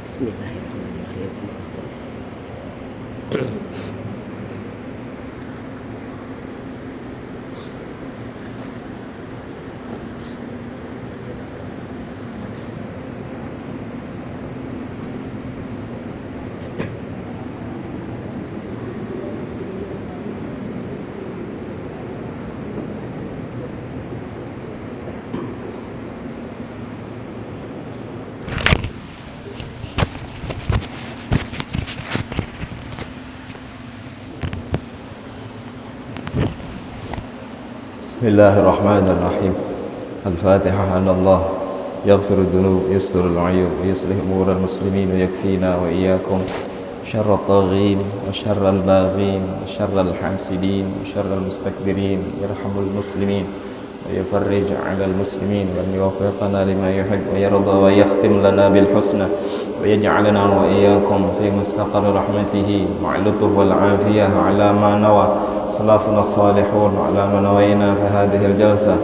Bismillahirrahmanirrahim. بسم الله الرحمن الرحيم. الفاتحة. أن الله يغفر الذنوب ويستر العيوب ويصلح أمور المسلمين ويكفينا وإياكم شر الطاغين وشر الباغين وشر الحاسدين وشر المستكبرين. يرحم المسلمين ويفرج على المسلمين وأن يوفقنا لما يحب ويرضى ويختم لنا بالحسنى ويجعلنا وإياكم في مستقر رحمته مع اللطف والعافية على ما نوى سلفنا الصالحون وعلى ما نوينا في هذه الجلسة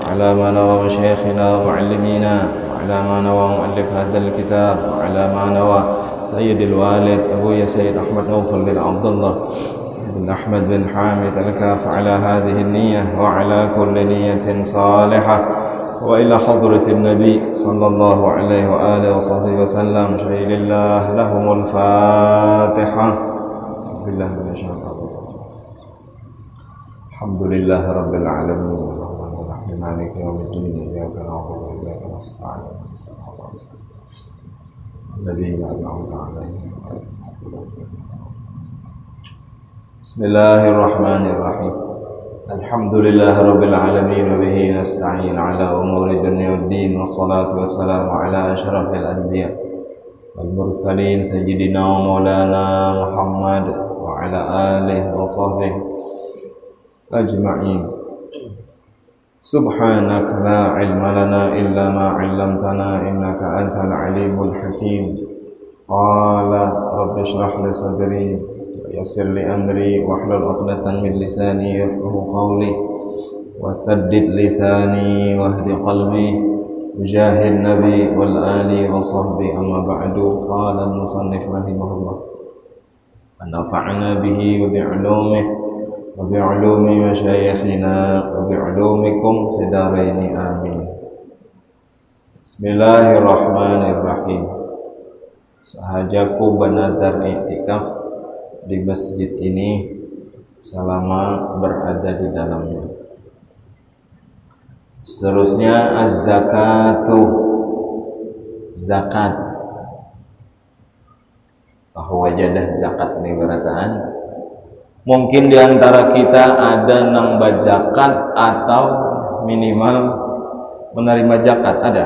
وعلى ما نوى مشايخنا ومعلمينا وعلى ما نوى مؤلف هذا الكتاب وعلى ما نوى سيد الوالد أبويا سيد أحمد نوفل بن عبد الله بن أحمد بن حامد الكاف على هذه النية وعلى كل نية صالحة وإلى حضرة النبي صلى الله عليه وآله وصحبه وسلم. شهد الله لهم الفاتحة. بالله من الشيطان الرجيم. الحمد لله رب العالمين الرحمن الرحيم مالك يوم الدين إياك نعبد وإياك نستعين الذين أنعمت عليهم. بسم الله الرحمن الرحيم. الحمد لله رب العالمين وبه نستعين على أمور الدنيا والدين والصلاة والسلام على أشرف الأنبياء والمرسلين سيدنا ومولانا محمد وعلى آله وصحبه أجمعين. سبحانك لا علم لنا إلا ما علمتنا إنك أنت العليم الحكيم. قال رب اشرح لي صدري ويسر لي أمري واحلل عقدة من لساني يفقهوا قولي وسدد لساني واهد قلبي بجاه النبي والآل وصحبه. أما بعد. قال المصنف رحمه الله ونفعنا به وبعلومه وبعلوم مشايخنا وبعلومكم في دارين آمين. بسم الله الرحمن الرحيم. Sahajaku bernazar i'tikaf di masjid ini selama berada di dalamnya. Seterusnya az-zakatu, zakat. Tahu wajadah zakat ini berataan. Mungkin di antara kita ada nambah zakat atau minimal menerima zakat, ada.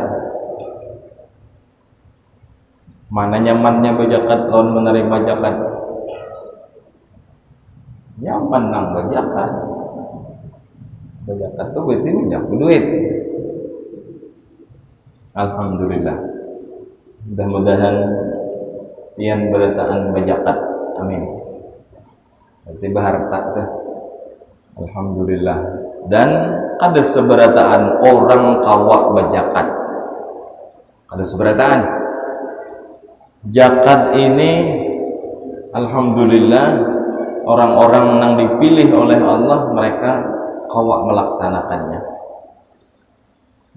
Mana nyamannya berzakat lawan menerima zakat? Nyaman nambah zakat. Berzakat tuh berarti minyak duit. Alhamdulillah. Mudah-mudahan pian berataan berzakat. Amin. Berarti harta tuh. Alhamdulillah. Dan ada seberataan orang kawak berzakat. Ada seberataan. Zakat ini alhamdulillah orang-orang yang dipilih oleh Allah mereka kawak melaksanakannya.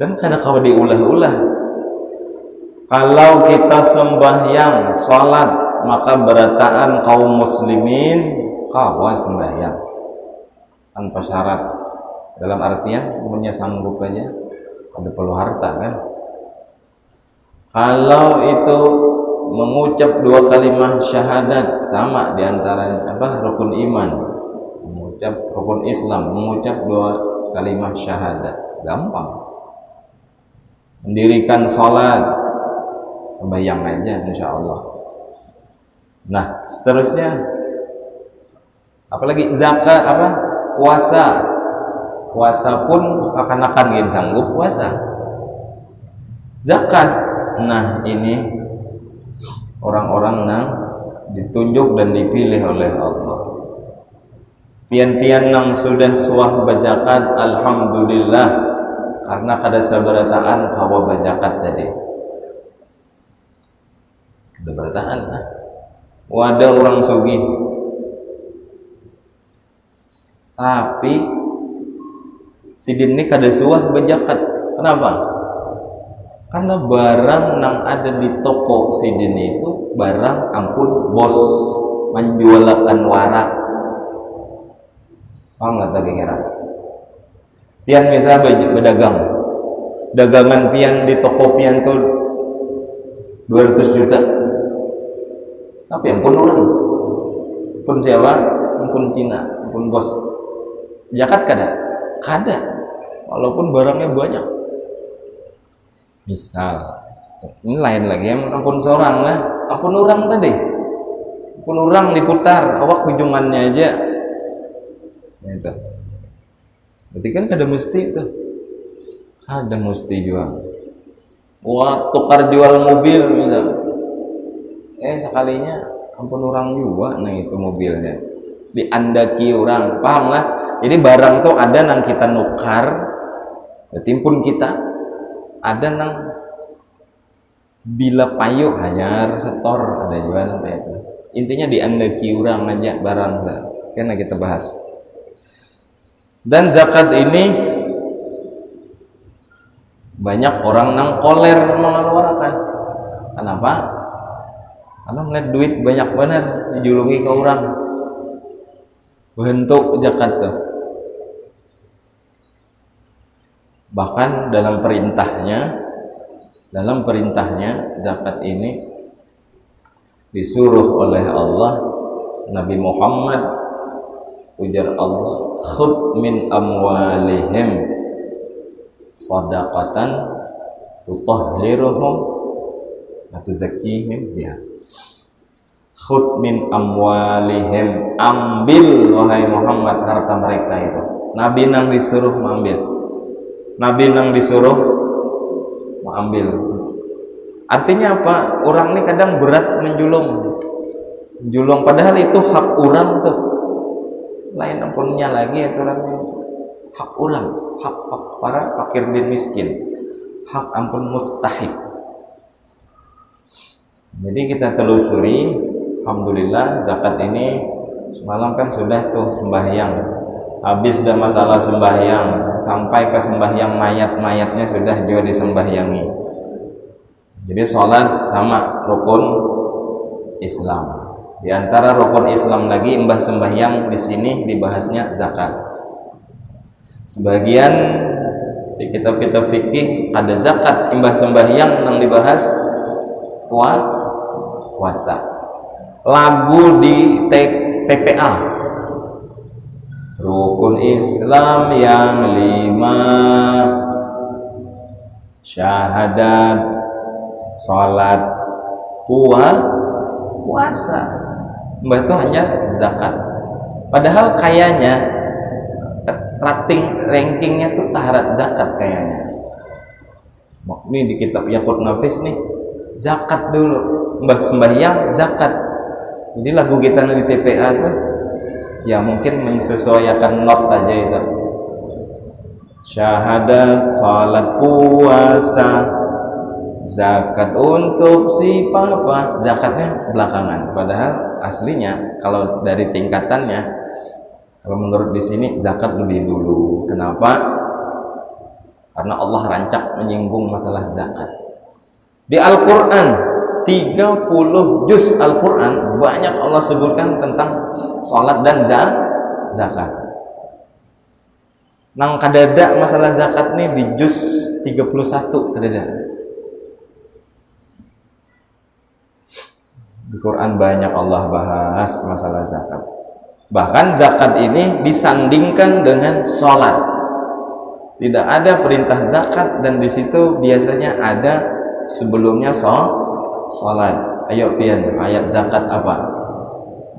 Dan karena kawak diulah-ulah. Kalau kita sembahyang, salat, maka berataan kaum muslimin kawak sembahyang tanpa syarat. Dalam artian punya sanggup aja, ada perlu harta kan. Kalau itu mengucap dua kalimat syahadat sama diantaranya rukun iman, mengucap rukun Islam, mengucap dua kalimat syahadat gampang. Mendirikan salat, sembahyang aja insyaallah. Nah seterusnya apalagi zakat, puasa pun akan gini sanggup puasa. Zakat, nah ini orang-orang yang ditunjuk dan dipilih oleh Allah. Pian-pian yang sudah suah berzakat, alhamdulillah, karena kada sabarataan kawa berzakat tadi. udah bertahan lah. Wadah orang sugih tapi sidin ini kada suah bejakat. Kenapa? Karena barang yang ada di toko sidin itu barang ampun bos menjualkan warak. Paham nggak tadi kira? Pian bisa berdagang, dagangan pian di toko pian tuh 200 juta. Tapi ampun orang, ampun siapa, ampun Cina, ampun bos. Zakat kada? Kada. Walaupun barangnya banyak. Misal, ini lain lagi, ampun seorang lah, ampun orang tadi. Ampun orang diputar, awak hujungannya aja. Itu. Berarti kan kada mesti itu. Kada mesti jual. Wah, tukar jual mobil misal. Sekalinya ampun orang juga nah itu mobilnya diandaki orang, paham lah. Jadi barang tuh ada nang kita nukar, berarti pun kita ada nang bila payu hanyar setor ada juga kayak itu. Intinya diandaki orang aja barang lah. Karena kita bahas. Dan zakat ini banyak orang nang koler mengeluarkan. Kenapa? Karena melihat duit banyak benar dijulungi ke orang. Bentuk zakat tuh. Bahkan dalam perintahnya zakat ini disuruh oleh Allah Nabi Muhammad, ujar Allah, khudh min amwalihim shadaqatan tutahhiruhum wa tuzakkihim biha. Khudh min amwalihim, ambil wahai Muhammad harta mereka itu. Nabi nang disuruh mengambil, Nabi nang disuruh mengambil. Artinya apa? Orang ini kadang berat menjulung padahal itu hak orang tuh. Lain ampunnya lagi itu hak orang, hak para fakir dan miskin, hak ampun mustahik. Jadi kita telusuri, alhamdulillah zakat ini semalam kan sudah tuh sembahyang, habis dah masalah sembahyang sampai ke sembahyang mayat-mayatnya sudah juga disembahyangi. Jadi sholat sama rukun Islam. Di antara rukun Islam lagi mbah sembahyang di sini dibahasnya zakat. Sebagian di kitab-kitab fikih ada zakat mbah sembahyang yang dibahas puasa. Lagu di TPA rukun Islam yang 5 syahadat, salat, puasa. Mbah itu hanya zakat. Padahal kayaknya rankingnya tuh taharat zakat kayaknya. Ini di kitab Yaqut Nafis nih, zakat dulu. Mbah sembahyang zakat. Jadi lagu kita di TPA tuh ya mungkin menyesuaikan not aja itu. Syahadat, salat, puasa, zakat untuk si papa. Zakatnya belakangan. Padahal aslinya kalau dari tingkatannya, kalau menurut di sini zakat lebih dulu. Kenapa? Karena Allah rancak menyinggung masalah zakat. Di Al-Quran 30 juz Al-Quran banyak Allah sebutkan tentang sholat dan zakat. Nang kadada masalah zakat nih di juz 31 kadada. Di Quran banyak Allah bahas masalah zakat. Bahkan zakat ini disandingkan dengan sholat. Tidak ada perintah zakat dan di situ biasanya ada sebelumnya sholat. Ayo pian ayat zakat apa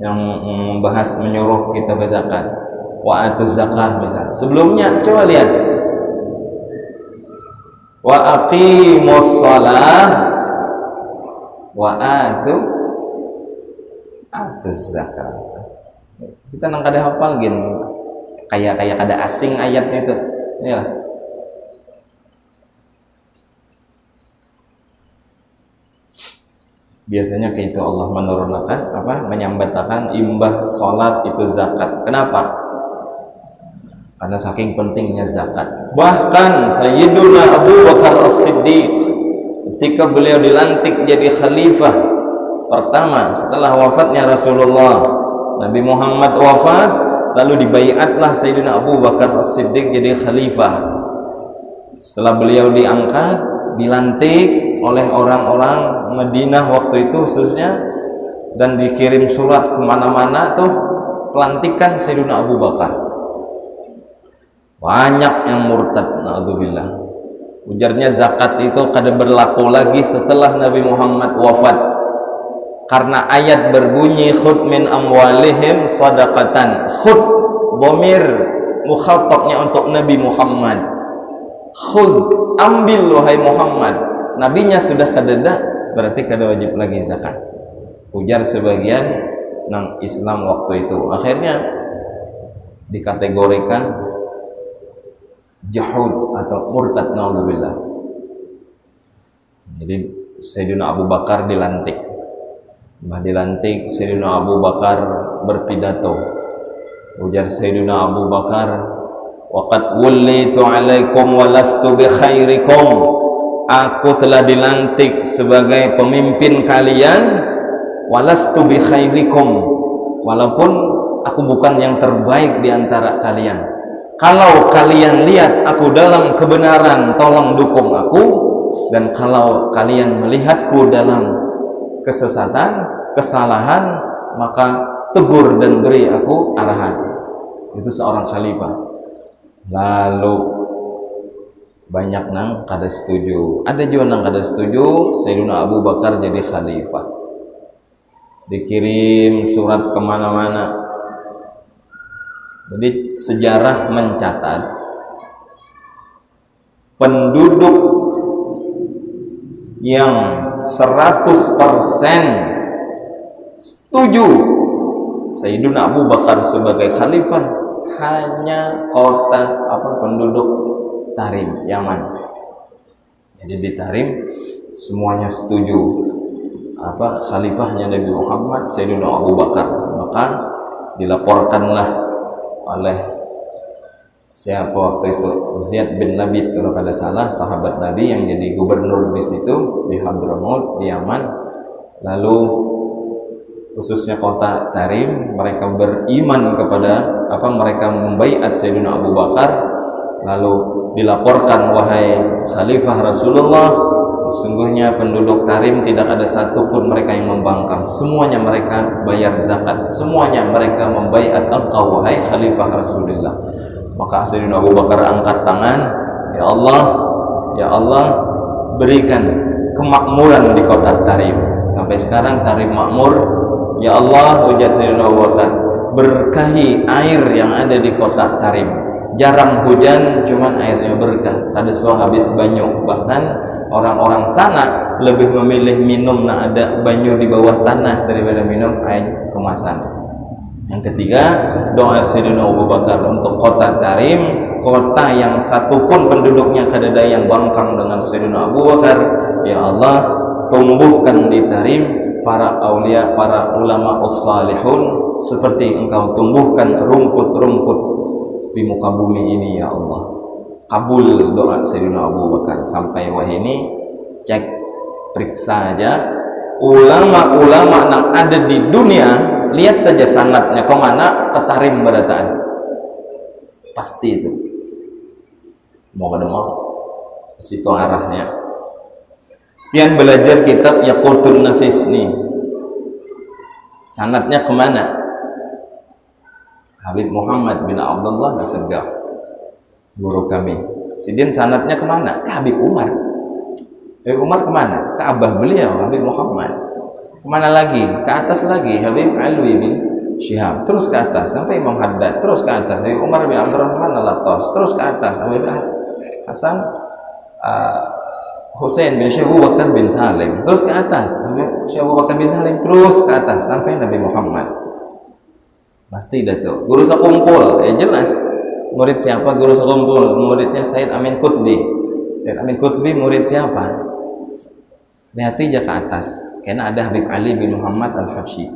yang membahas menyuruh kita berzakat? Wa atuz zakah misalnya. Sebelumnya coba lihat. Wa aqimus shalah wa atuz zakat. Kita nang kada hafal gin kayak kada asing ayatnya itu. Inilah. Biasanya kayak itu Allah menurunkan menyambatakan imbah salat itu zakat. Kenapa? Karena saking pentingnya zakat. Bahkan Sayyiduna Abu Bakar As-Siddiq ketika beliau dilantik jadi khalifah pertama setelah wafatnya Rasulullah, Nabi Muhammad wafat, lalu dibaiatlah Sayyidina Abu Bakar As-Siddiq jadi khalifah. Setelah beliau diangkat, dilantik oleh orang-orang Madinah waktu itu khususnya, dan dikirim surat kemana-mana tuh pelantikan Sayyidina Abu Bakar. Banyak yang murtad, na'udzubillah. Ujarnya zakat itu kada berlaku lagi setelah Nabi Muhammad wafat, karena ayat berbunyi khud min amwalihim sadaqatan. Khud bomir mukhatabnya untuk Nabi Muhammad. Khud, ambil wahai Muhammad. Nabinya sudah kadada, berarti kada wajib lagi zakat. Ujar sebagian nang Islam waktu itu. Akhirnya dikategorikan jahud atau murtad, naudzubillah. Jadi Sayyidina Abu Bakar dilantik. Sayyidina Abu Bakar berpidato. Ujar Sayyidina Abu Bakar, waqad wullitu alaikum walastu bi khairikum. Aku telah dilantik sebagai pemimpin kalian, walastu bi khairikum, walaupun aku bukan yang terbaik di antara kalian. Kalau kalian lihat aku dalam kebenaran, tolong dukung aku, dan kalau kalian melihatku dalam kesesatan, kesalahan, maka tegur dan beri aku arahan. Itu seorang khalifah. Lalu banyak nang kada setuju, ada juga nang kada setuju Sayyidina Abu Bakar jadi khalifah. Dikirim surat kemana-mana. Jadi sejarah mencatat penduduk yang 100% setuju Sayyidina Abu Bakar sebagai khalifah hanya kota penduduk Tarim, Yaman. Jadi di Tarim semuanya setuju khalifahnya Nabi Muhammad Sayyidina Abu Bakar. Maka dilaporkanlah oleh siapa waktu itu, Ziyad bin Labid kalau kada salah, sahabat Nabi yang jadi gubernur di situ di Hadramaut di Yaman. Lalu khususnya kota Tarim, mereka beriman kepada mereka membaiat Sayyidina Abu Bakar. Lalu dilaporkan, wahai khalifah Rasulullah, sesungguhnya penduduk Tarim tidak ada satupun mereka yang membangkang, semuanya mereka bayar zakat, semuanya mereka membaiat engkau wahai khalifah Rasulullah. Maka Sayyidina Abu Bakar angkat tangan, ya Allah, berikan kemakmuran di kota Tarim. Sampai sekarang Tarim makmur. Ya Allah, ujar Sayyidina Abu Bakar, berkahi air yang ada di kota Tarim. Jarang hujan, cuman airnya berkah, kada habis banyu. Bahkan orang-orang sana lebih memilih minum ada banyu di bawah tanah daripada minum air kemasan. Yang ketiga, doa Sayyidina Abu Bakar untuk kota Tarim, kota yang satupun penduduknya kada ada yang bangkang dengan Sayyidina Abu Bakar. Ya Allah, tumbuhkan di Tarim para aulia, para ulama as-salihun seperti engkau tumbuhkan rumput-rumput di muka bumi ini, ya Allah. Kabul doa Sayyidina Abu Bakar. Sampai ini cek, periksa aja ulama-ulama yang ada di dunia, lihat aja sanadnya kemana, ke Tarim berataan. Pasti itu mau kada mau situ arahnya. Pian belajar kitab Yaqutun Nafis nih, sanadnya kemana? Habib Muhammad bin Abdullah As-Saggaf, guru kami. Sidin sanadnya kemana? Ke Habib Umar. Habib Umar kemana? Ke abah beliau Habib Muhammad. Kemana lagi? Ke atas lagi Habib Alwi bin Syihab, terus ke atas sampai Imam Haddad, terus ke atas Habib Umar bin Abdurrahman Al-Attas, terus ke atas Habib Hasan Husain bin Syekh Abu Bakar bin Salim, terus ke atas Habib Syekh Abu Bakar bin Salim, terus ke atas sampai Nabi Muhammad. Pasti dah tu. Guru sekumpul, jelas. Murid siapa guru sekumpul? Muridnya Said Amin Qutbi. Said Amin Qutbi murid siapa? Lihat aja ke atas. Karena ada Habib Ali bin Muhammad Al-Habsyi,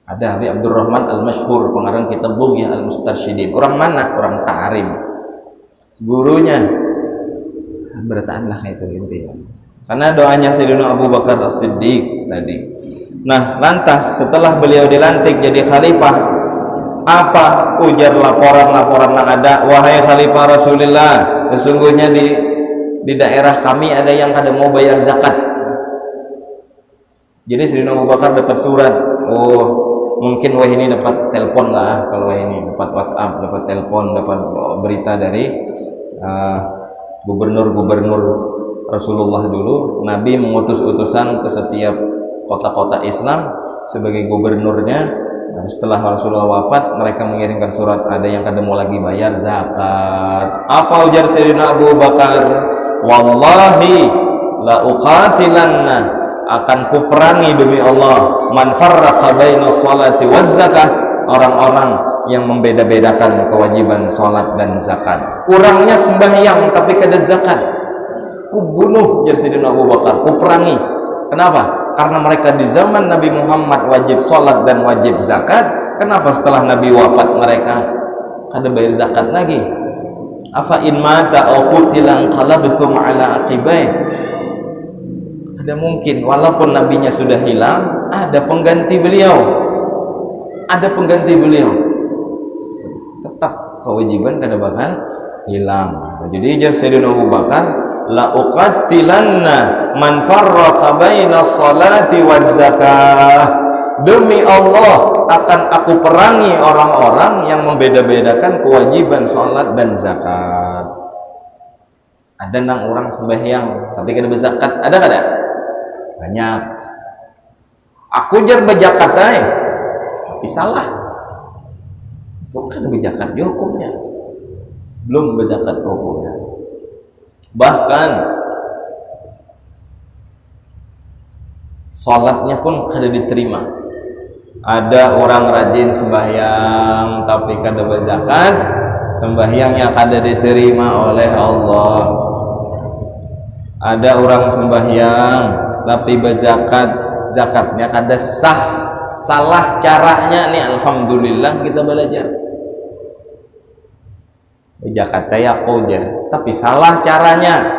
ada Habib Abdurrahman Al-Mashhur, pengarang kitab Bughyah Al-Mustarsyidin. Orang mana? Orang Tarim. Gurunya bertahanlah itu intinya. Karena doanya Sayyidina Abu Bakar As-Siddiq tadi. Nah, lantas setelah beliau dilantik jadi khalifah, apa ujar laporan-laporan yang ada? Wahai khalifah Rasulullah, sesungguhnya di daerah kami ada yang kada mau bayar zakat. Jadi Sayyidina Abu Bakar dapat surat. Oh, mungkin wah ini dapat telepon lah, kalau wah ini dapat WhatsApp, dapat telepon, dapat berita dari gubernur-gubernur Rasulullah dulu. Nabi mengutus utusan ke setiap kota-kota Islam sebagai gubernurnya. Setelah Rasulullah wafat, mereka mengirimkan surat, ada yang kada mau lagi bayar zakat. Apa ujar Sayyidina Abu Bakar? Wallahi la uqatilanna, akan kuperangi demi Allah, man farraqa baina sholati waz zakah, orang-orang yang membeda-bedakan kewajiban sholat dan zakat. Kurangnya sembahyang tapi kada zakat, ku bunuh, jar Sayyidina Abu Bakar, ku perangi. Kenapa? Karena mereka di zaman Nabi Muhammad wajib sholat dan wajib zakat. Kenapa setelah Nabi wafat mereka kada bayar zakat lagi? Afa in mata aw qutila qalabtum ala aqibai. Ada mungkin walaupun nabinya sudah hilang, ada pengganti beliau, ada pengganti beliau, tetap kewajiban kada bakal hilang. Jadi jar Sayyidina Abu Bakar, la uqatilanna man farraqa baina sholati waz zakah, demi Allah akan aku perangi orang-orang yang membeda-bedakan kewajiban sholat dan zakat. Ada nang orang sembahyang tapi kada berzakat, ada kada? Banyak. Aku jar berzakat ae, tapi salah. Itu kan berzakat dia hukumnya, belum berzakat hukumnya. Bahkan sholatnya pun kada diterima. Ada orang rajin sembahyang tapi kada berzakat, sembahyangnya kada diterima oleh Allah. Ada orang sembahyang tapi berzakat, zakatnya kada sah, salah caranya nih. Alhamdulillah kita belajar zakat tayaqqud, tapi salah caranya.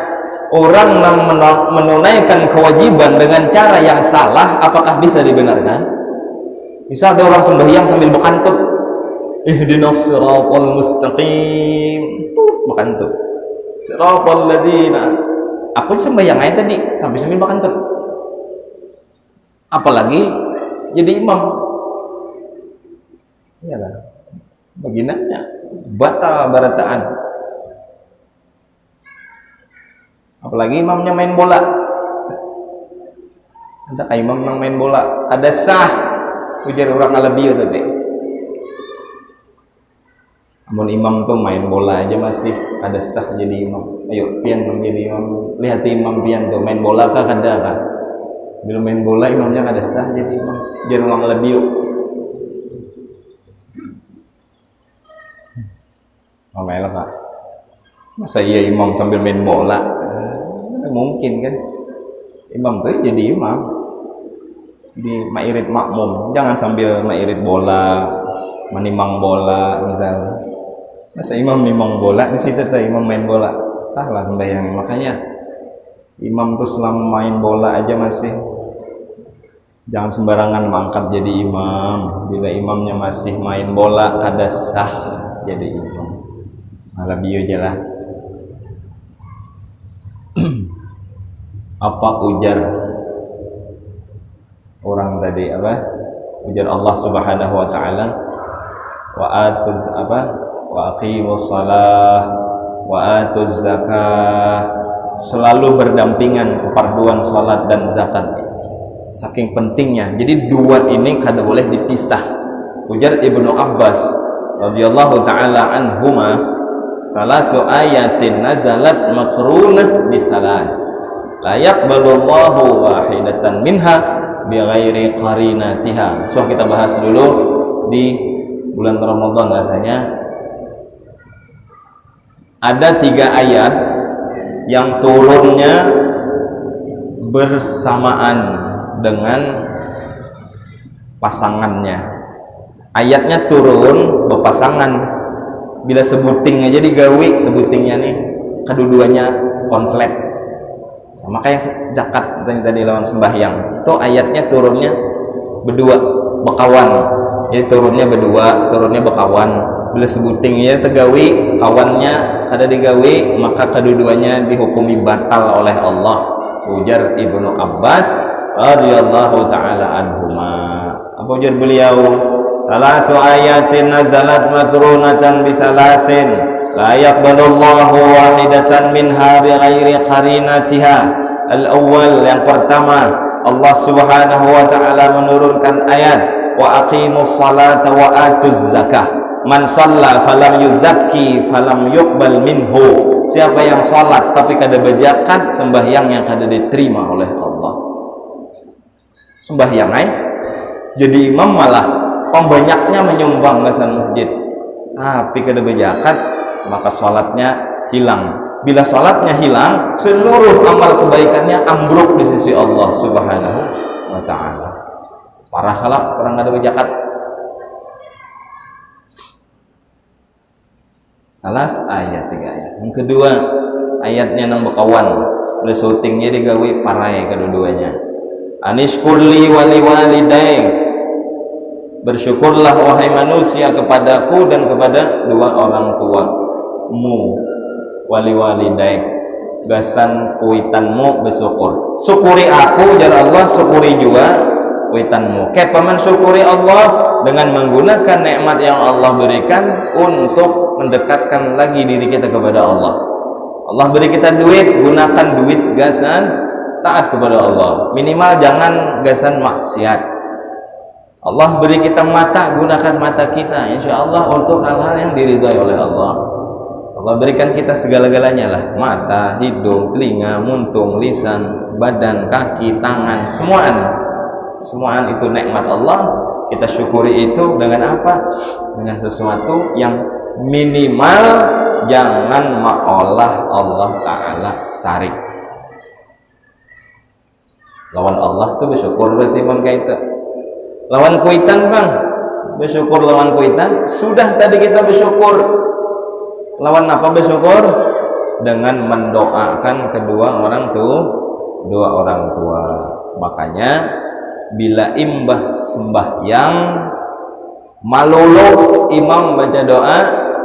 Orang yang menunaikan kewajiban dengan cara yang salah, apakah bisa dibenarkan? Misal ada orang sembahyang sambil berkantut, ihdinas siratal mustaqim, berkantut, siratal ladzina. Aku sembahyang aja tadi tapi sambil berkantut, apalagi jadi imam. Iyalah, baginanya batal barataan. Apalagi imamnya main bola. Ada kayak imam yang main bola, ada sah ujar orang Alabiyo tadi. Namun imam tuh main bola aja masih ada sah jadi imam. Ayo pian menjadi imam, lihat imam pian tuh main bola kah kada kah? Bila main bola imamnya kada sah jadi imam. Ujar orang Alabiyo. Mamel kak, masa iya imam sambil main bola? Mungkin kan imam tuh jadi imam di mairit makmum, jangan sambil mairit bola, menimang bola misalnya. Masa imam nimang bola di situ tuh imam main bola, salah sembahyang. Makanya imam tuh selama main bola aja masih jangan sembarangan mangkat jadi imam. Bila imamnya masih main bola kada sah jadi imam. Malah bio aja lah. Apa ujar orang tadi, apa ujar Allah Subhanahu wa taala, wa atuz apa wa aqimus shalah wa atuz zakah, selalu berdampingan keparduan salat dan zakat, saking pentingnya. Jadi dua ini kada boleh dipisah. Ujar Ibnu Abbas radhiyallahu taala anhuma, salasu ayatin nazalat makrunah bisalas, la yaqbalullahu wahidatan minha bighairi qarinatiha. So kita bahas dulu di bulan Ramadan rasanya. Ada 3 ayat yang turunnya bersamaan dengan pasangannya. Ayatnya turun berpasangan. Bila sebuting aja digawe, sebutingnya nih kedua-duanya konslet. Sama kayak zakat tadi lawan sembahyang. Itu ayatnya turunnya berdua, bekawan. Jadi turunnya berdua, turunnya bekawan. Bila sebutingnya tegawi, kawannya kada digawi, maka kedua-duanya dihukumi batal oleh Allah. Ujar Ibnu Abbas radhiyallahu taala anhuma. Apa ujar beliau? Salasu ayatin nazalat makrunatan bisalasin la yaqbalullahu wahidatan minha bighairi qarinatiha. Al-awwal, yang pertama, Allah Subhanahu wa taala menurunkan ayat wa aqimus salata wa atuz zakah. Man shalla falam yuzakki falam yuqbal minhu. Siapa yang salat tapi kada berzakat, sembahyang yang kada diterima oleh Allah. Sembahyang jadi imam malah pembanyaknya menyumbang bahasan masjid, tapi kada berzakat, maka salatnya hilang. Bila salatnya hilang, seluruh amal kebaikannya ambruk di sisi Allah Subhanahu wa taala. Parah kalap orang kada berzakat. Salah ayat 3 ayat. Yang kedua, ayatnya nang bekawan, udah syutingnya digawe parai kedua-duanya. Anishkurli wali walidaik. Bersyukurlah wahai manusia kepadaku dan kepada dua orang tuamu. Wali walidaik. Gasan kuitanmu bersyukur. Syukuri aku, jar Allah, syukuri juga kuitanmu. Kayak paman syukuri Allah dengan menggunakan nikmat yang Allah berikan untuk mendekatkan lagi diri kita kepada Allah. Allah beri kita duit, gunakan duit gasan taat kepada Allah. Minimal jangan gasan maksiat. Allah beri kita mata, gunakan mata kita insya Allah untuk hal-hal yang diridhai oleh Allah. Allah berikan kita segala-galanya lah, mata, hidung, telinga, muntung, lisan, badan, kaki, tangan, semuaan itu nikmat Allah. Kita syukuri itu dengan apa? Dengan sesuatu yang minimal jangan maolah Allah Ta'ala sarik. Lawan Allah tuh bersyukur berarti bang kaita. Lawan kuitan bang, bersyukur lawan kuitan. Sudah tadi kita bersyukur. Lawan apa bersyukur? Dengan mendoakan kedua orang tua. Makanya bila imbah sembahyang malulu imam baca doa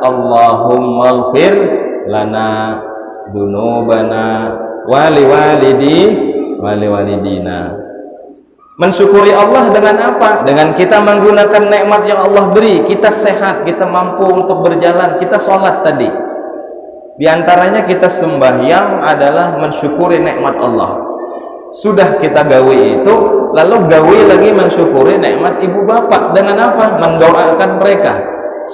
Allahumma ighfir lana dzunubana wali walidina. Mensyukuri Allah dengan apa? Dengan kita menggunakan nikmat yang Allah beri. Kita sehat, kita mampu untuk berjalan, kita sholat tadi. Di antaranya kita sembahyang adalah mensyukuri nikmat Allah. Sudah kita gawe itu, lalu gawe lagi mensyukuri nikmat ibu bapak. Dengan apa? Mendoakan mereka.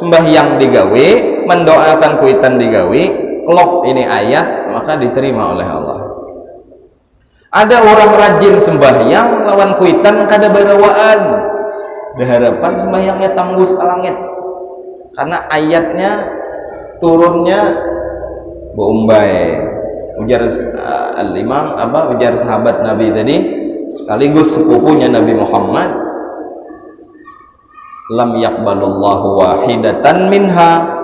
Sembahyang digawe, mendoakan kuitan digawe, klop ini ayat, maka diterima oleh Allah. Ada orang rajin sembahyang lawan kuitan kada barawaan, berharapan sembahyangnya tembus ke langit, karena ayatnya turunnya bombay. Ujar al-imam ujar sahabat Nabi tadi sekaligus sepupunya Nabi Muhammad, lam yaqbalullahu wahidatan minha.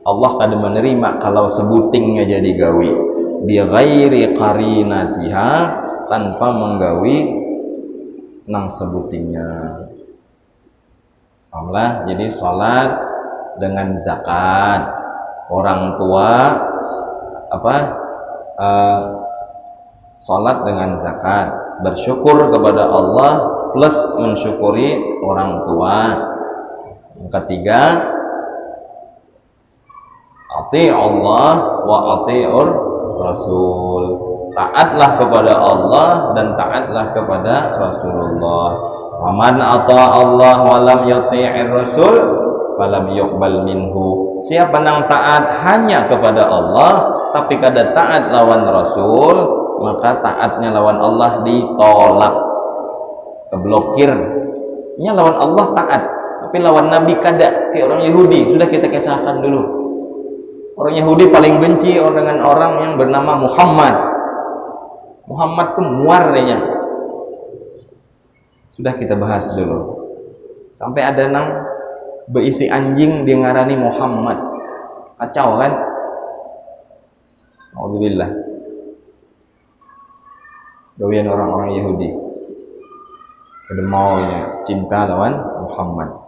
Allah kada menerima kalau sebutingnya jadi gawi bi ghairi qarinatiha, tanpa menggawi nang sebutingnya. Allah jadi salat dengan zakat, orang tua salat dengan zakat, bersyukur kepada Allah plus mensyukuri orang tua. Yang ketiga, ati Allah wa ati'ur Rasul, taatlah kepada Allah dan taatlah kepada Rasulullah. Waman ata Allah wa lam yuti'ir Rasul falam yuqbal minhu. Siapa nang taat hanya kepada Allah tapi kada taat lawan Rasul, maka taatnya lawan Allah ditolak, keblokir. Nya lawan Allah taat, tapi lawan Nabi kada. Kayak orang Yahudi, sudah kita kisahkan dulu. Orang Yahudi paling benci dengan orang yang bernama Muhammad. Muhammad tuh muar dehnya. Sudah kita bahas dulu. Sampai ada nang berisi anjing dia ngarani Muhammad. Kacau kan? Alhamdulillah. Gawian orang-orang Yahudi. Pada maunya cinta lawan Muhammad.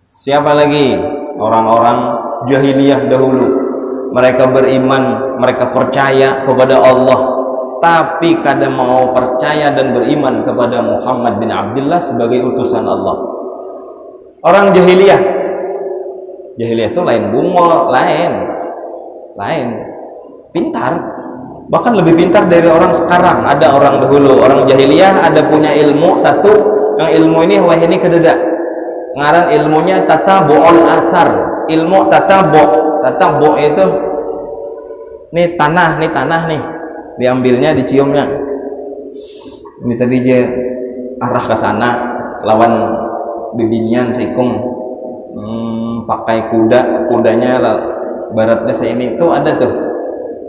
Siapa lagi? Orang-orang jahiliyah dahulu. Mereka beriman, mereka percaya kepada Allah, tapi kadang mau percaya dan beriman kepada Muhammad bin Abdullah sebagai utusan Allah. Orang jahiliyah itu lain bungo, lain pintar, bahkan lebih pintar dari orang sekarang. Ada orang dahulu, orang jahiliyah ada punya ilmu satu, yang ilmu ini wah ini kededa ngaran ilmunya tatabu'ul athar. Ilmu tatabu itu nih tanah nih diambilnya, diciumnya, ini tadi dia arah ke sana lawan bibinian sikung pakai kudanya baratnya ini tuh ada tuh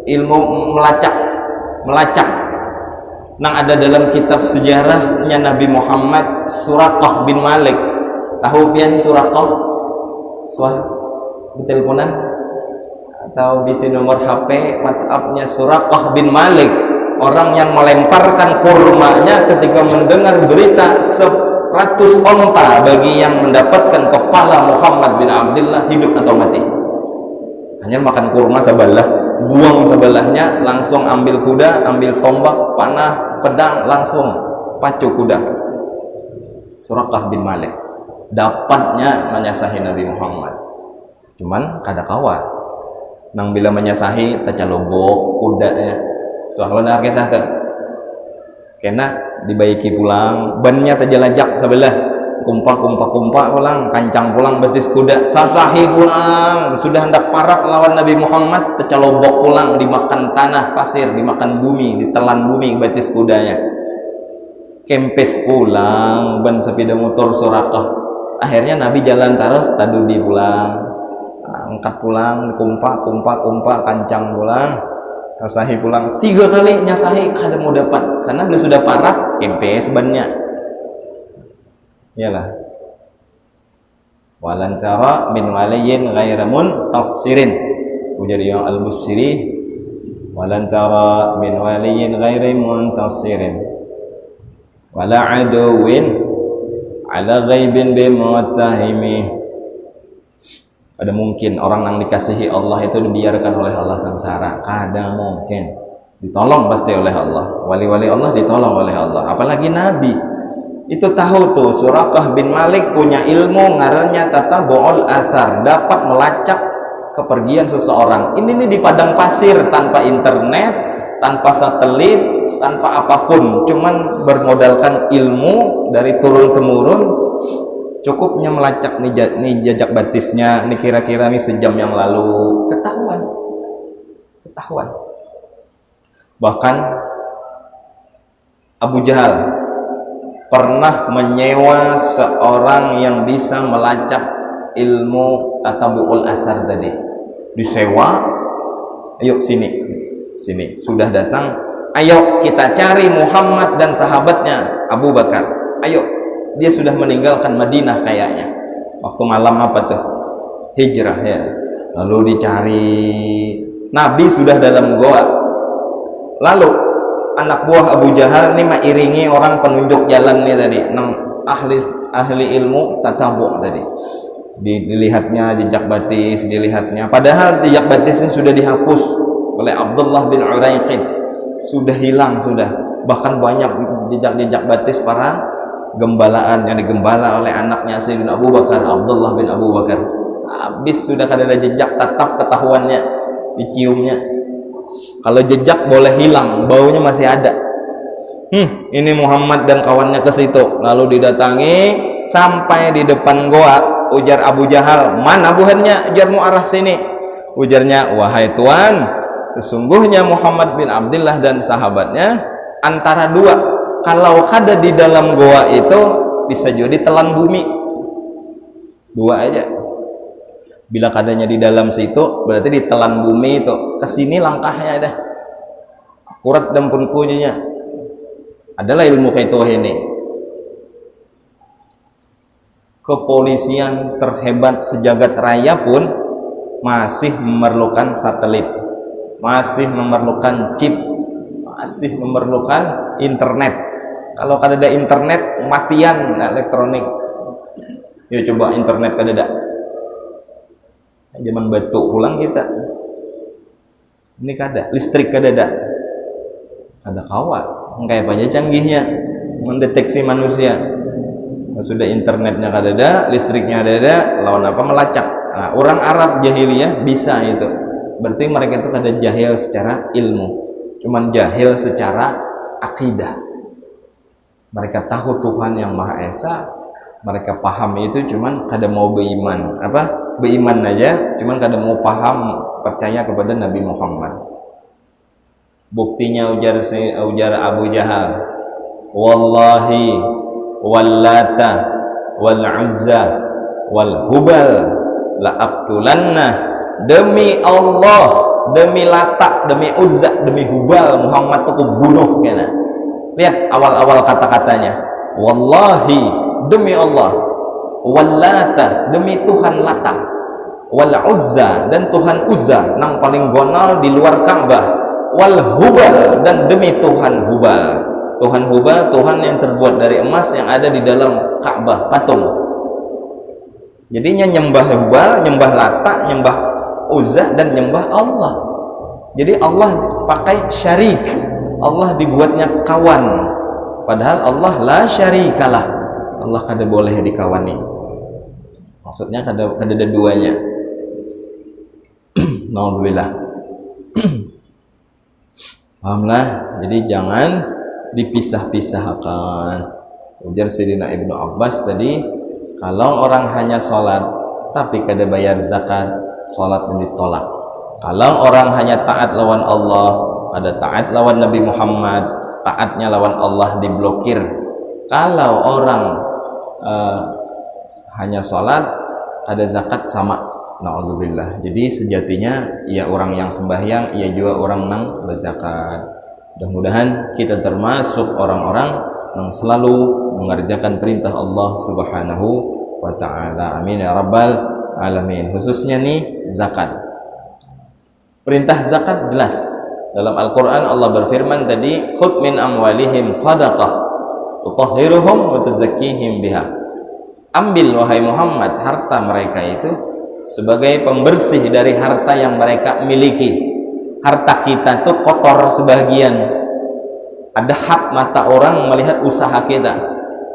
ilmu melacak nang ada dalam kitab sejarahnya Nabi Muhammad. Suraqah bin Malik, tahu pian Suraqah? Teleponan atau bisi nomor HP WhatsApp-nya Suraqah bin Malik, orang yang melemparkan kurmanya ketika mendengar berita 100 onta bagi yang mendapatkan kepala Muhammad bin Abdullah hidup atau mati. Hanya makan kurma sebelah, buang sebelahnya, langsung ambil kuda, ambil tombak, panah, pedang, langsung pacu kuda. Suraqah bin Malik dapatnya menyasahi Nabi Muhammad, cuman kada kawa nang bila menyasahi tacalobok kudanya soalnya kisah tuh kena dibaiki pulang bannya tajalajak sebelah kumpa pulang kancang pulang betis kuda sasahi pulang sudah hendak parak lawan Nabi Muhammad tacalobok pulang dimakan tanah pasir, dimakan bumi, ditelan bumi betis kudanya. Kempes pulang ban sepeda motor Suraqah. Akhirnya Nabi jalan terus tadudi pulang, angkat pulang, kumpa, kancang pulang, nyasahi pulang 3 kali nyasahi kada mau dapat karena beliau sudah parah kempes bannya. Iyalah. Walan tara min waliyin ghaira muntasirin. Ujar Imam Al-Busiri, walan tara min waliyin ghaira muntasirin. Wala aduwin ala ghaibin bimutahimi. Ada mungkin orang yang dikasihi Allah itu dibiarkan oleh Allah sengsara? Kadang mungkin. Ditolong pasti oleh Allah. Wali-wali Allah ditolong oleh Allah. Apalagi Nabi. Itu tahu tuh Suraqah bin Malik punya ilmu ngarannya tatabu'ul asar, dapat melacak kepergian seseorang. Ini di padang pasir tanpa internet, tanpa satelit, tanpa apapun, cuman bermodalkan ilmu dari turun temurun, cukupnya melacak nih jejak batisnya, nih kira-kira nih sejam yang lalu ketahuan. Bahkan Abu Jahal pernah menyewa seorang yang bisa melacak ilmu tatabu'ul asar tadi, disewa. Ayo sini sudah datang. Ayo kita cari Muhammad dan sahabatnya Abu Bakar. Ayo, dia sudah meninggalkan Madinah kayaknya. Waktu malam apa tuh? Hijrah ya. Lalu dicari. Nabi sudah dalam goa. Lalu anak buah Abu Jahal ini mengiringi orang penunjuk jalan nih tadi, ahli ilmu tatabu tadi. Dilihatnya jejak batis, dilihatnya. Padahal jejak batis ini sudah dihapus oleh Abdullah bin Uraiqid. Sudah hilang, bahkan banyak jejak-jejak batis para gembalaan yang digembala oleh anaknya Sayyidina Abu Bakar, Abdullah bin Abu Bakar. Habis sudah kada ada jejak, tetap ketahuannya, diciumnya. Kalau jejak boleh hilang, baunya masih ada. Ini Muhammad dan kawannya ke situ. Lalu didatangi sampai di depan goa. Ujar Abu Jahal, mana buhannya? Ujarmu arah sini. Ujarnya, wahai tuan, sesungguhnya Muhammad bin Abdullah dan sahabatnya antara dua. Kalau ada di dalam goa itu bisa jadi telan bumi. 2 aja. Bila kadanya di dalam situ berarti ditelan bumi itu. Kesini langkahnya dah. Akurat dan pun kuncinya. adalah ilmu kaituh ini. Kepolisian terhebat sejagat raya pun masih memerlukan satelit, masih memerlukan chip, masih memerlukan internet. Kalau kada ada internet, matian elektronik. Yuk coba internet kada ada. Zaman batu pulang kita. Ini kada, listrik kada ada. Kada kawat. Kayak apa aja canggihnya mendeteksi manusia. Sudah internetnya kada ada, listriknya ada, lawan apa melacak. Nah, orang Arab jahiliyah bisa itu. Berarti mereka itu kada jahil secara ilmu, cuman jahil secara akidah. Mereka tahu Tuhan yang Maha Esa, mereka paham itu, cuman kada mau beriman. Beriman aja, cuman kada mau paham, percaya kepada Nabi Muhammad. Buktinya ujar Abu Jahal, wallahi wallata wal uzza wal hubal la aqtulanna, demi Allah, demi Lata, demi Uzza, demi Hubal, Muhammad tuh bunuh kena. Lihat awal-awal kata-katanya, wallahi, demi Allah, wallata, demi Tuhan Lata, wal Uzza, dan Tuhan Uzza nang paling gonal di luar Ka'bah, wal Hubal, dan demi Tuhan Hubal. Tuhan Hubal, Tuhan yang terbuat dari emas yang ada di dalam Ka'bah, patung. Jadinya nyembah Hubal, nyembah Lata, nyembah Uzza, dan nyembah Allah. Jadi Allah pakai syarik, Allah dibuatnya kawan, padahal Allah la syarikalah. Allah kada boleh dikawani, maksudnya kada ada duanya. Nauzubillah. Pahamlah, jadi jangan dipisah-pisahkan. Ujar Sayyidina Ibnu Abbas tadi, kalau orang hanya sholat tapi kada bayar zakat, sholatnya ditolak. Kalau orang hanya taat lawan Allah, ada taat lawan Nabi Muhammad, taatnya lawan Allah diblokir. Kalau orang hanya sholat, ada zakat, sama. Na'udzubillah. Jadi sejatinya ia orang yang sembahyang, ia juga orang yang berzakat. Mudah-mudahan kita termasuk orang-orang yang selalu mengerjakan perintah Allah Subhanahu wa ta'ala. Amin ya rabbal alamin. Khususnya nih zakat. Perintah zakat jelas. Dalam Al-Quran Allah berfirman tadi, khudh min amwalihim sadaqah tutahhiruhum wa tuzakkihim biha. Ambil wahai Muhammad harta mereka itu sebagai pembersih dari harta yang mereka miliki. Harta kita tuh kotor sebagian. Ada hak mata orang melihat usaha kita.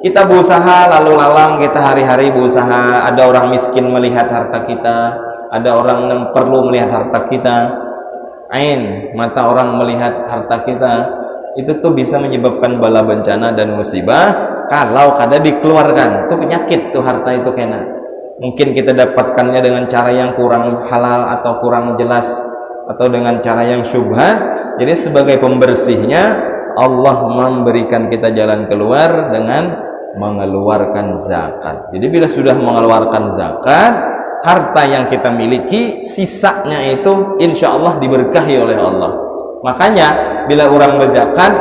Kita berusaha lalu lalang, kita hari-hari berusaha. Ada orang miskin melihat harta kita, ada orang yang perlu melihat harta kita. Ain, mata orang melihat harta kita, itu tuh bisa menyebabkan bala bencana dan musibah kalau kada dikeluarkan. Itu penyakit tuh harta itu kena. Mungkin kita dapatkannya dengan cara yang kurang halal atau kurang jelas, atau dengan cara yang syubhat. Jadi sebagai pembersihnya Allah memberikan kita jalan keluar dengan mengeluarkan zakat. Jadi bila sudah mengeluarkan zakat, harta yang kita miliki sisanya itu insya Allah diberkahi oleh Allah. Makanya bila orang berzakat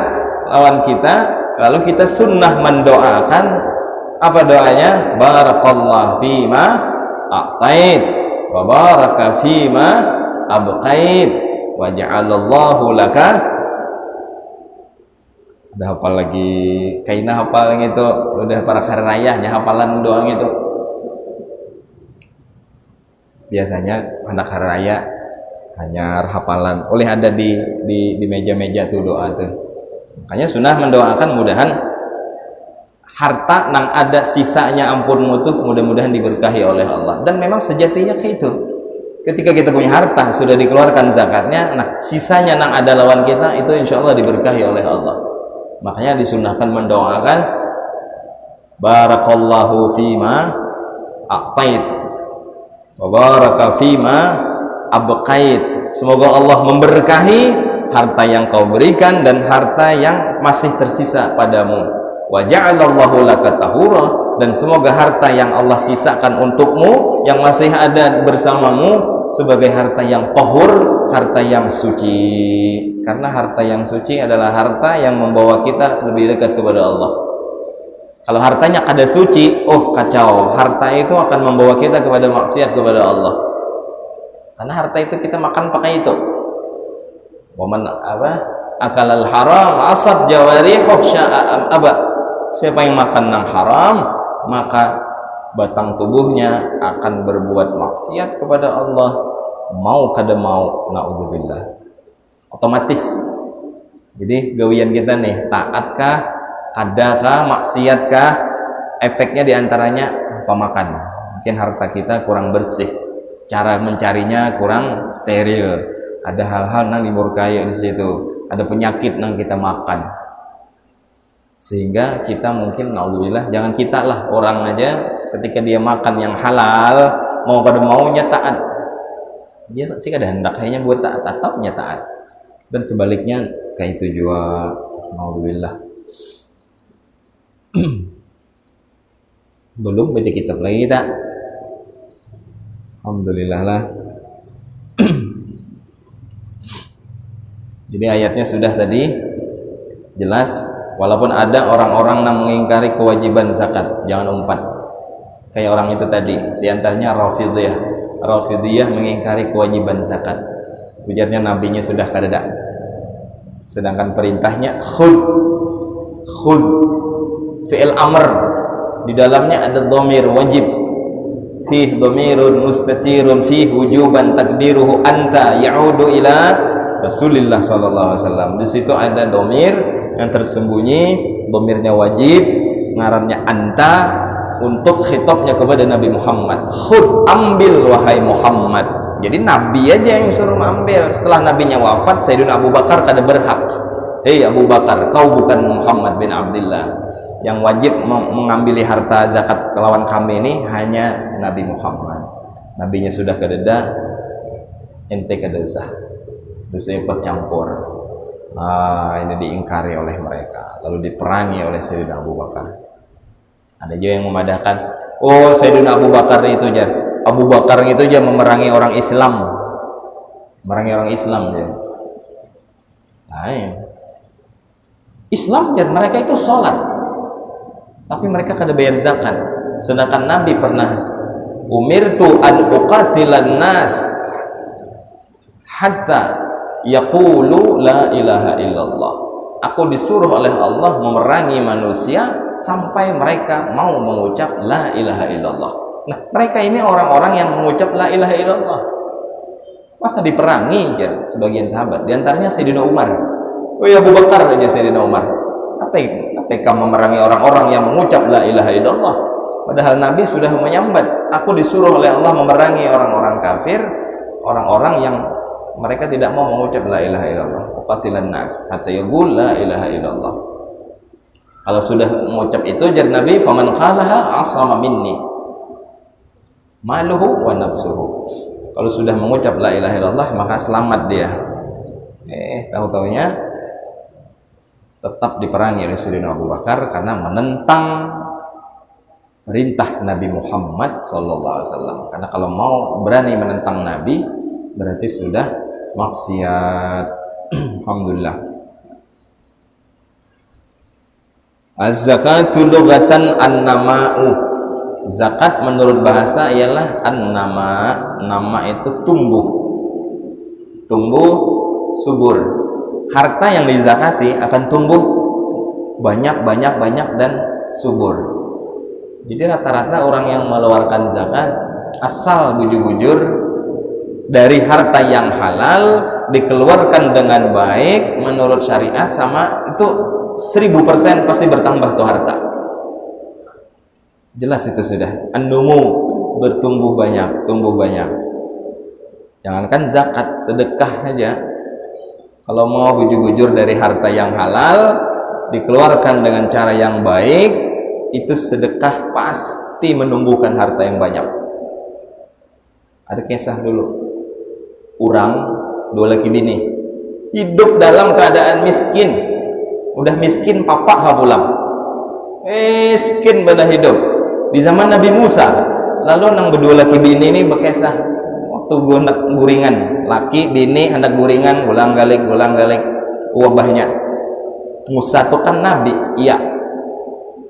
lawan kita, lalu kita sunnah mendoakan. Apa doanya? Barakallahu fima a'tait wa baraka fima abqait wa ja'alallahu laka. Udah hafal lagi, kaina hafal gitu. Udah para hari raya nya hafalan doang itu. Biasanya anak hari raya hanya hafalan oleh ada di meja-meja tuh doa tuh. Makanya sunnah mendoakan mudahan harta nang ada sisanya ampun mutu, mudah-mudahan diberkahi oleh Allah. Dan memang sejatinya kayak itu. Ketika kita punya harta sudah dikeluarkan zakatnya, nah sisanya nang ada lawan kita itu insya Allah diberkahi oleh Allah. Makanya disunahkan mendoakan barakallahu fima a'tait wa baraka fima abqait. Semoga Allah memberkahi harta yang kau berikan dan harta yang masih tersisa padamu. Wa ja'alallahu laka tahura, dan semoga harta yang Allah sisakan untukmu yang masih ada bersamamu sebagai harta yang tahur, harta yang suci. Karena harta yang suci adalah harta yang membawa kita lebih dekat kepada Allah. Kalau hartanya kada suci, oh kacau. Harta itu akan membawa kita kepada maksiat kepada Allah. Karena harta itu kita makan pakai itu. Waman akalal haram asad jawarihuh sya'a aba. Siapa yang makan yang haram, maka batang tubuhnya akan berbuat maksiat kepada Allah, mau kada mau, naudzubillah. Otomatis. Jadi gawian kita nih, taatkah, adakah, maksiatkah, efeknya diantaranya pemakan. Mungkin harta kita kurang bersih, cara mencarinya kurang steril, ada hal-hal yang dimurkai di situ, ada penyakit yang kita makan, sehingga kita mungkin naudzubillah, jangan kita lah, orang aja ketika dia makan yang halal, mau pada maunya taat, dia sih kada hendak hanya buat taat, tetapnya taat. Dan sebaliknya kayak itu juga, naudzubillah. Belum baca kitab lagi kita, alhamdulillah lah. Jadi ayatnya sudah tadi jelas, walaupun ada orang-orang yang mengingkari kewajiban zakat, jangan umpat kayak orang itu tadi, diantaranya Rafidiyah mengingkari kewajiban zakat. Ujarnya nabinya sudah kada, sedangkan perintahnya khud fi'il amr, di dalamnya ada dhamir wajib, fih dhamirun mustatirun fih wujuban takdiruhu anta ya'udu ila Rasulillah sallallahu alaihi wasallam. Di situ ada dhamir yang tersembunyi, dhamirnya wajib, ngarannya anta, untuk khitabnya kepada Nabi Muhammad. Khud, ambil wahai Muhammad. Jadi Nabi aja yang suruh ambil. Setelah Nabinya wafat, Sayyidina Abu Bakar kada berhak. Hei Abu Bakar, kau bukan Muhammad bin Abdullah. Yang wajib mengambil harta zakat kelawan kami ini hanya Nabi Muhammad. Nabinya sudah kededa, ente kada usah. Dosanya bercampur. Ini diingkari oleh mereka, lalu diperangi oleh Sayyidina Abu Bakar. Ada juga yang memadahkan, oh Sayyidina Abu Bakar itu aja, Abu Bakar itu aja memerangi orang Islam, dia. Lain. Islam dan mereka itu sholat, tapi mereka kada bayar zakat. Sedangkan Nabi pernah, umirtu an uqatilan nas hatta yaqulu la ilaha illallah. Aku disuruh oleh Allah memerangi manusia sampai mereka mau mengucap la ilaha illallah. Nah, mereka ini orang-orang yang mengucap la ilaha illallah. Masa diperangi aja sebagian sahabat, diantaranya Sayyidina Umar. Oh ya, Abu Bakar aja Sayyidina Umar. Apa kamu memerangi orang-orang yang mengucap la ilaha illallah? Padahal Nabi sudah menyambat, aku disuruh oleh Allah memerangi orang-orang kafir, orang-orang yang mereka tidak mau mengucap la ilaha illallah. Qatilan nas hatta yaqul la ilaha illallah. Kalau sudah mengucap itu, jar Nabi, faman qalaha asama minni maluhu wa nafsuhu. Kalau sudah mengucap la ilaha illallah, maka selamat dia. Tahu-taunya tetap diperangi oleh Sayyidina Abu Bakar karena menentang perintah Nabi Muhammad sallallahu alaihi wasallam. Karena kalau mau berani menentang Nabi, berarti sudah maksiat. Alhamdulillah. Az-zakatu lughatan an-nama'u. Zakat menurut bahasa ialah an-nama. Nama itu tumbuh subur. Harta yang dizakati akan tumbuh banyak dan subur. Jadi rata-rata orang yang mengeluarkan zakat asal bujur-bujur dari harta yang halal, dikeluarkan dengan baik menurut syariat, sama itu 1000% pasti bertambah tuh harta. Jelas itu sudah. An-numu, bertumbuh banyak, tumbuh banyak. Jangankan zakat, sedekah aja. Kalau mau bujur-bujur dari harta yang halal, dikeluarkan dengan cara yang baik, itu sedekah pasti menumbuhkan harta yang banyak. Ada kisah dulu. Orang 2 laki bini hidup dalam keadaan miskin, udah miskin papak ha pulang, miskin pada hidup di zaman Nabi Musa. Lalu nang berdua laki bini ini berkisah, waktu gue nak guringan laki bini hendak guringan ulang galik wabahnya. Musa itu kan nabi, iya.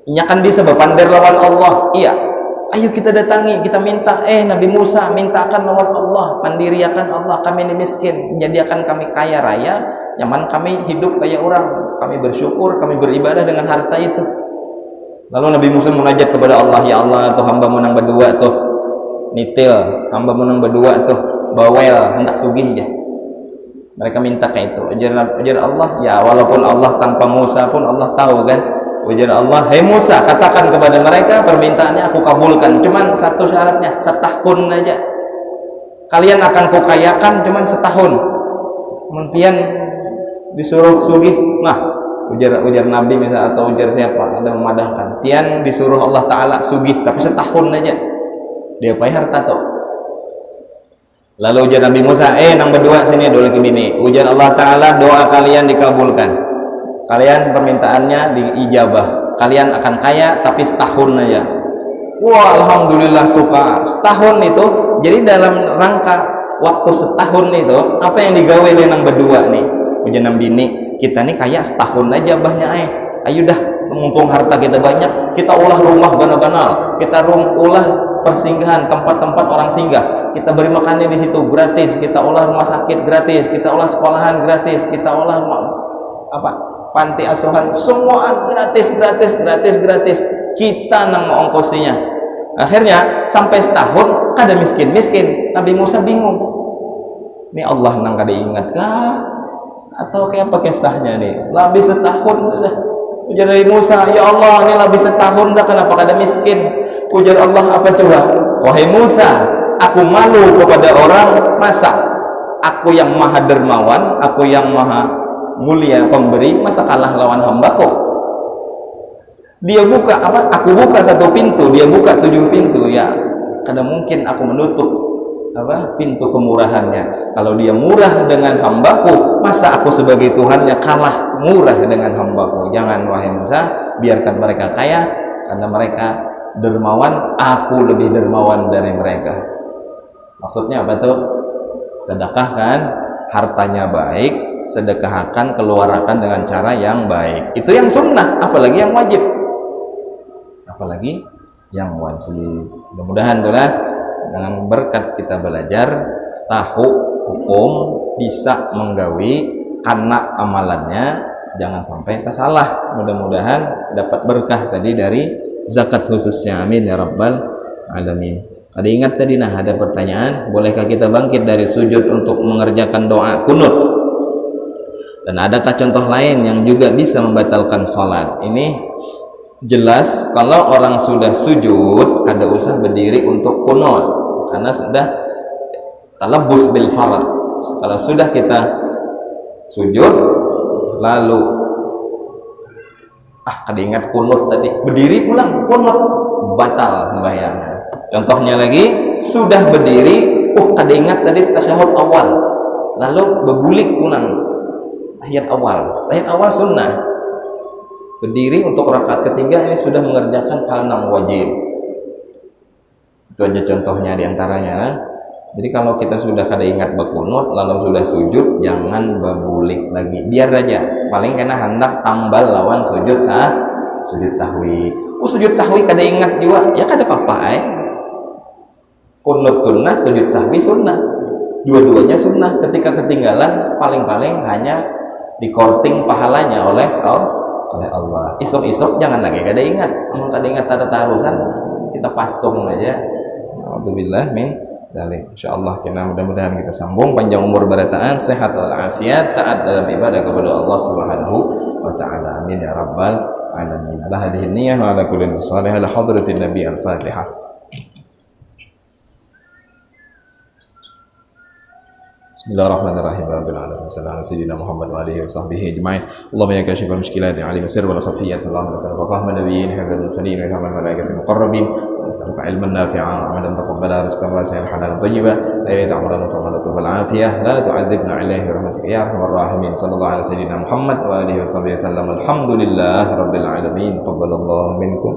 Nya kan bisa berpander lawan Allah, iya. Ayo kita datangi, kita minta, Nabi Musa mintakan lawan Allah, pandiriakan Allah, kami ini miskin, jadikan kami kaya raya, nyaman kami hidup kayak orang, kami bersyukur, kami beribadah dengan harta itu. Lalu Nabi Musa munajat kepada Allah, ya Allah, tuh hamba menang berdua tuh, nitil, hamba menang berdua tuh, bawel, hendak sugih ya. Mereka minta kayak itu. Ujar Allah, ya walaupun Allah tanpa Musa pun Allah tahu kan. Ujar Allah, hei Musa, katakan kepada mereka permintaannya aku kabulkan. Cuman satu syaratnya, setahun aja. Kalian akan kukayakan cuman setahun. Kemudian disuruh sugih, nah ujar Nabi misal atau ujar siapa ada memadahkan. Pian disuruh Allah Taala sugih tapi setahun aja. Dia pakai harta tuh. Lalu ujar Nabi Musa, nang berdua sini dulu ke bini. Ujar Allah Taala, doa kalian dikabulkan. Kalian permintaannya diijabah. Kalian akan kaya tapi setahun aja. Wah, alhamdulillah suka. Setahun itu, jadi dalam rangka waktu setahun itu, apa yang digawe nang berdua nih? Ujar Nabi bini, kita nih kaya setahun aja bahnya ayo dah, mumpung harta kita banyak, kita ulah rumah banal-banal, kita ulah persinggahan, tempat-tempat orang singgah, kita beri makannya di situ gratis, kita ulah rumah sakit gratis, kita ulah sekolahan gratis, kita ulah panti asuhan, semua gratis, kita nang ongkosinya. Akhirnya sampai setahun kada miskin. Nabi Musa bingung, ini Allah nang kada ingat kah? Atau kayak apa kisahnya nih? Lebih setahun sudah. Ujar Nabi Musa, ya Allah, ini lebih setahun dah, kenapa kada miskin? Ujar Allah, apa coba? Wahai Musa, aku malu kepada orang, masa aku yang maha dermawan, aku yang maha mulia pemberi, masa kalah lawan hambaku? Dia buka aku buka satu pintu, dia buka 7 pintu, ya kada mungkin aku menutup pintu kemurahannya. Kalau dia murah dengan hambaku, masa aku sebagai Tuhannya kalah murah dengan hambaku? Jangan wahai Musa, biarkan mereka kaya karena mereka dermawan, aku lebih dermawan dari mereka. Maksudnya apa tuh? Sedekahkan, hartanya baik, sedekahkan, keluarkan dengan cara yang baik. Itu yang sunnah, apalagi yang wajib. Mudah-mudahan itulah dengan berkat kita belajar tahu hukum, bisa menggawi karena amalannya, jangan sampai tersalah. Mudah-mudahan dapat berkah tadi dari zakat khususnya, amin ya rabbal alamin. Ada ingat tadi, ada pertanyaan, bolehkah kita bangkit dari sujud untuk mengerjakan doa kunut? Dan adakah contoh lain yang juga bisa membatalkan sholat? Ini jelas kalau orang sudah sujud kada usah berdiri untuk kunut, karena sudah talabus bil farad. Kalau sudah kita sujud lalu kada ingat kunut tadi, berdiri pulang kunut, batal sembahyangnya. Contohnya lagi, sudah berdiri kada ingat tadi tasyahud awal, lalu bergulik pulang tahiyat awal sunnah. Berdiri untuk rakaat ketiga ini sudah mengerjakan hal yang wajib. Itu aja contohnya diantaranya. Jadi kalau kita sudah kada ingat berkunut lalu sudah sujud, jangan berbulik lagi, biar aja. Paling kena hendak tambal lawan sujud sahwi. Sujud sahwi kada ingat juga, ya kada apa-apa. Kunut sunnah, sujud sahwi sunnah, dua-duanya sunnah. Ketika ketinggalan paling-paling hanya dikorting pahalanya oleh Allah. Isok-isok jangan lagi kada ingat. Kalau kada ingat ada tarusan, kita pasung aja. Alhamdulillah min dzalik. Insyaallah mudah-mudahan kita sambung, panjang umur barataan, sehat walafiat, taat dalam ibadah kepada Allah Subhanahu wa taala. Amin ya rabbal alamin. Ala hadhihi niyyah wa ala kulli salihah ala hadratin nabi al-Fatihah. Bismillahirrahmanirrahim. Rabbil alamin. Sallallahu alaihi wasallam Muhammad wa alihi wa sahbihi ajma'in. Allahumma ya kashifal mushkilati alim sirr wal khafiyyat. Allahumma salli wa fahma nabiyyin hadzal mursalin wa ilman malaikatil muqarrabin. Wa nas'aluka ilman nafi'an, amalan taqabbala, rizqan wasi'an, halalan thayyiban, la yata'ammadan sallallahu wal afiyah, la tu'adzibna ilaihi rahmatika ya arhamar rahimin. Sallallahu alaihi wasallam Muhammad wa alihi wa sahbihi wasallam. Alhamdulillah rabbil alamin. Qabbalallahu minkum.